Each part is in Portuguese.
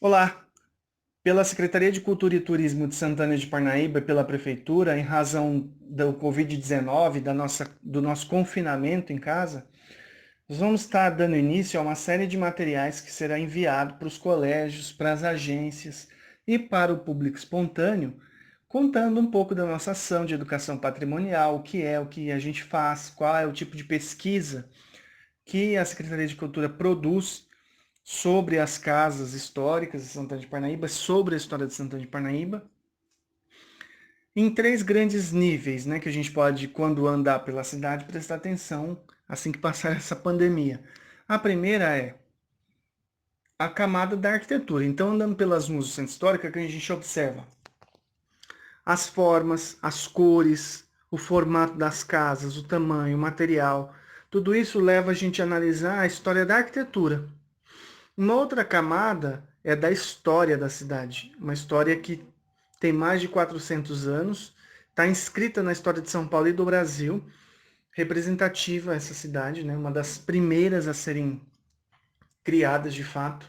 Olá! Pela Secretaria de Cultura e Turismo de Santana de Parnaíba e pela Prefeitura, em razão do Covid-19, do nosso confinamento em casa, nós vamos estar dando início a uma série de materiais que será enviado para os colégios, para as agências e para o público espontâneo, contando um pouco da nossa ação de educação patrimonial, o que a gente faz, qual é o tipo de pesquisa que a Secretaria de Cultura produz sobre as casas históricas de Santana de Parnaíba, sobre a história de Santana de Parnaíba, em três grandes níveis, né, que a gente pode, quando andar pela cidade, prestar atenção assim que passar essa pandemia. A primeira é a camada da arquitetura. Então, andando pelas ruas do centro histórico, é que a gente observa as formas, as cores, o formato das casas, o tamanho, o material. Tudo isso leva a gente a analisar a história da arquitetura. Uma outra camada é da história da cidade, uma história que tem mais de 400 anos, está inscrita na história de São Paulo e do Brasil, representativa essa cidade, né? Uma das primeiras a serem criadas de fato.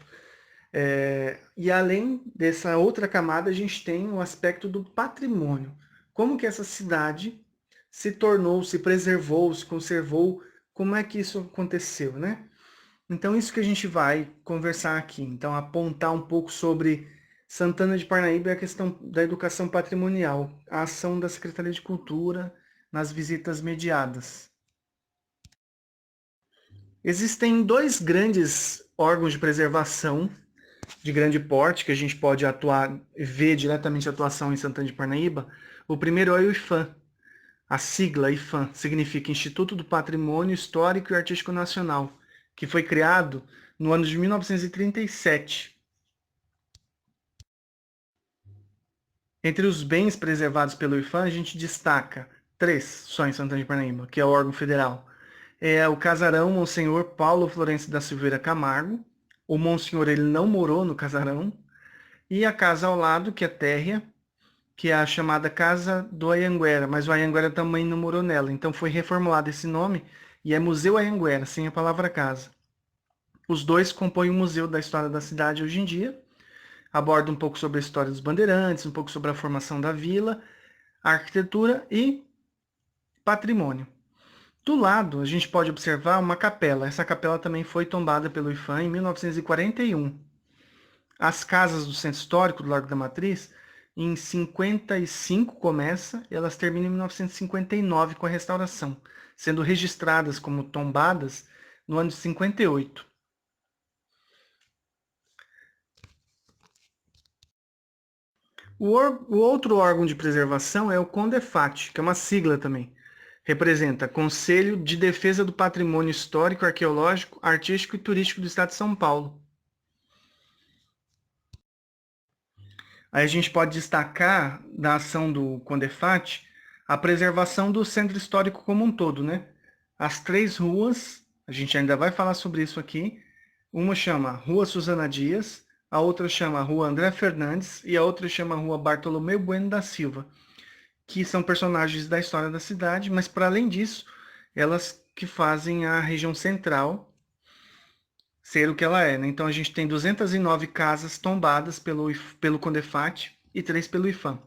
E além dessa outra camada, a gente tem o aspecto do patrimônio. Como que essa cidade se tornou, se preservou, se conservou, como é que isso aconteceu, né? Então, isso que a gente vai conversar aqui. Então, apontar um pouco sobre Santana de Parnaíba e a questão da educação patrimonial, a ação da Secretaria de Cultura nas visitas mediadas. Existem dois grandes órgãos de preservação de grande porte que a gente pode atuar, ver diretamente a atuação em Santana de Parnaíba. O primeiro é o IFAM. A sigla IFAM significa Instituto do Patrimônio Histórico e Artístico Nacional, que foi criado no ano de 1937. Entre os bens preservados pelo IFAM, a gente destaca três só em Santana de Parnaíba, que é o órgão federal. É o casarão Monsenhor Paulo Florencio da Silveira Camargo. O Monsenhor ele não morou no casarão. E a casa ao lado, que é térrea, que é a chamada Casa do Anhanguera, mas o Anhanguera também não morou nela. Então foi reformulado esse nome e é Museu Anhanguera, sem a palavra casa. Os dois compõem o Museu da História da cidade hoje em dia. Aborda um pouco sobre a história dos bandeirantes, um pouco sobre a formação da vila, a arquitetura e patrimônio. Do lado, a gente pode observar uma capela. Essa capela também foi tombada pelo IFAM em 1941. As casas do Centro Histórico do Largo da Matriz, em 55 começa, e elas terminam em 1959 com a restauração, sendo registradas como tombadas no ano de 58. O outro órgão de preservação é o CONDEFAT, que é uma sigla também. Representa Conselho de Defesa do Patrimônio Histórico, Arqueológico, Artístico e Turístico do Estado de São Paulo. Aí a gente pode destacar da ação do CONDEFAT a preservação do centro histórico como um todo, né? As três ruas, a gente ainda vai falar sobre isso aqui. Uma chama Rua Susana Dias, a outra chama Rua André Fernandes e a outra chama Rua Bartolomeu Bueno da Silva, que são personagens da história da cidade, mas para além disso, elas que fazem a região central ser o que ela é, né? Então a gente tem 209 casas tombadas pelo CONDEFAT e 3 pelo IFAM.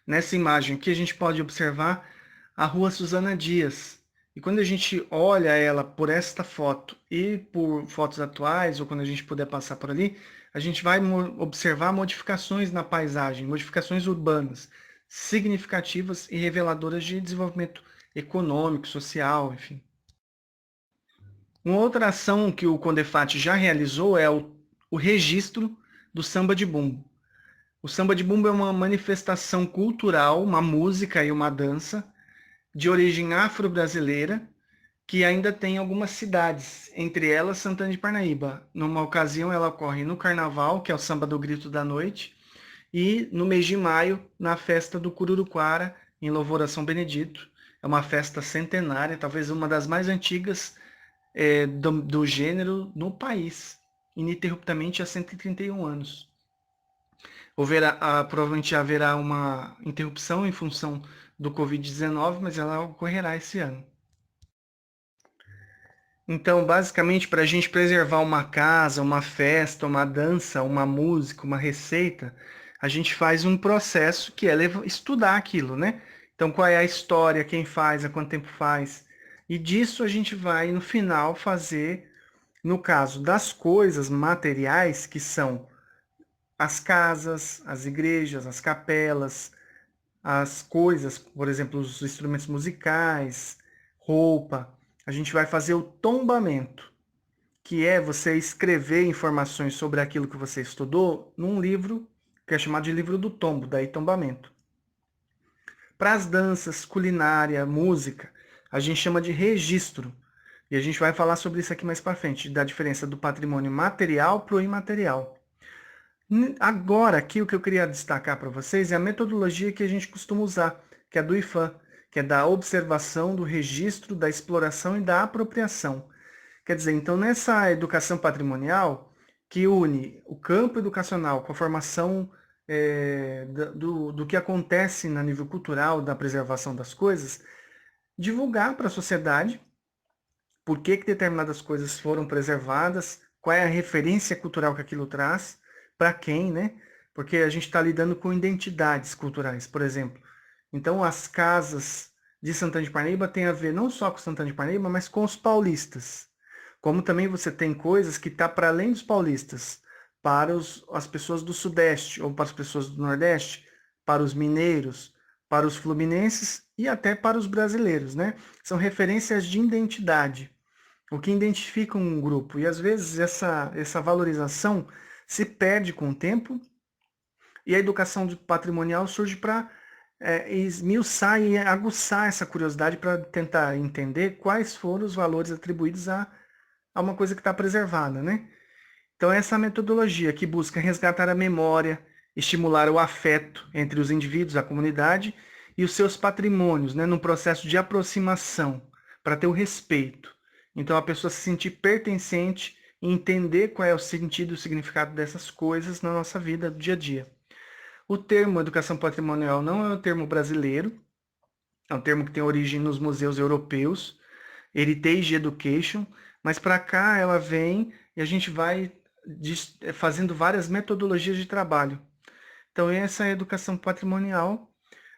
Nessa imagem aqui a gente pode observar a Rua Susana Dias. E quando a gente olha ela por esta foto e por fotos atuais, ou quando a gente puder passar por ali, a gente vai observar modificações na paisagem, modificações urbanas, significativas e reveladoras de desenvolvimento econômico, social, enfim. Uma outra ação que o CONDEFAT já realizou é o registro do samba de bumbo. O samba de bumbo é uma manifestação cultural, uma música e uma dança de origem afro-brasileira que ainda tem algumas cidades, entre elas Santana de Parnaíba. Numa ocasião ela ocorre no Carnaval, que é o samba do Grito da Noite, e no mês de maio, na festa do Cururuquara, em louvor a São Benedito. É uma festa centenária, talvez uma das mais antigas do gênero no país, ininterruptamente há 131 anos. Provavelmente haverá uma interrupção em função do Covid-19, mas ela ocorrerá esse ano. Então, basicamente, para a gente preservar uma casa, uma festa, uma dança, uma música, uma receita, a gente faz um processo que é estudar aquilo, né? Então, qual é a história, quem faz, há quanto tempo faz. E disso a gente vai, no final, fazer, no caso das coisas materiais, que são as casas, as igrejas, as capelas, as coisas, por exemplo, os instrumentos musicais, roupa, a gente vai fazer o tombamento, que é você escrever informações sobre aquilo que você estudou num livro que é chamado de livro do tombo, daí tombamento. Para as danças, culinária, música, a gente chama de registro. E a gente vai falar sobre isso aqui mais para frente, da diferença do patrimônio material para o imaterial. Agora, aqui o que eu queria destacar para vocês é a metodologia que a gente costuma usar, que é do IFAM, que é da observação, do registro, da exploração e da apropriação. Quer dizer, então nessa educação patrimonial, que une o campo educacional com a formação do que acontece na nível cultural, da preservação das coisas, divulgar para a sociedade por que determinadas coisas foram preservadas, qual é a referência cultural que aquilo traz, para quem, né? Porque a gente está lidando com identidades culturais, por exemplo. Então, as casas de Santana de Parnaíba têm a ver não só com Santana de Parnaíba, mas com os paulistas. Como também você tem coisas que está para além dos paulistas, para as pessoas do Sudeste, ou para as pessoas do Nordeste, para os mineiros, para os fluminenses e até para os brasileiros, né? São referências de identidade, o que identifica um grupo. E às vezes essa valorização se perde com o tempo e a educação patrimonial surge para esmiuçar e aguçar essa curiosidade para tentar entender quais foram os valores atribuídos a uma coisa que está preservada, né? Então essa metodologia que busca resgatar a memória, estimular o afeto entre os indivíduos, a comunidade e os seus patrimônios, né, num processo de aproximação, para ter o respeito. Então a pessoa se sentir pertencente e entender qual é o sentido e o significado dessas coisas na nossa vida do dia a dia. O termo educação patrimonial não é um termo brasileiro, é um termo que tem origem nos museus europeus, Heritage Education, mas para cá ela vem e a gente vai fazendo várias metodologias de trabalho. Então essa é a educação patrimonial.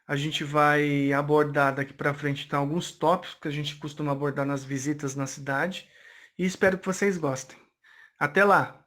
A gente vai abordar daqui para frente então, alguns tópicos que a gente costuma abordar nas visitas na cidade e espero que vocês gostem. Até lá!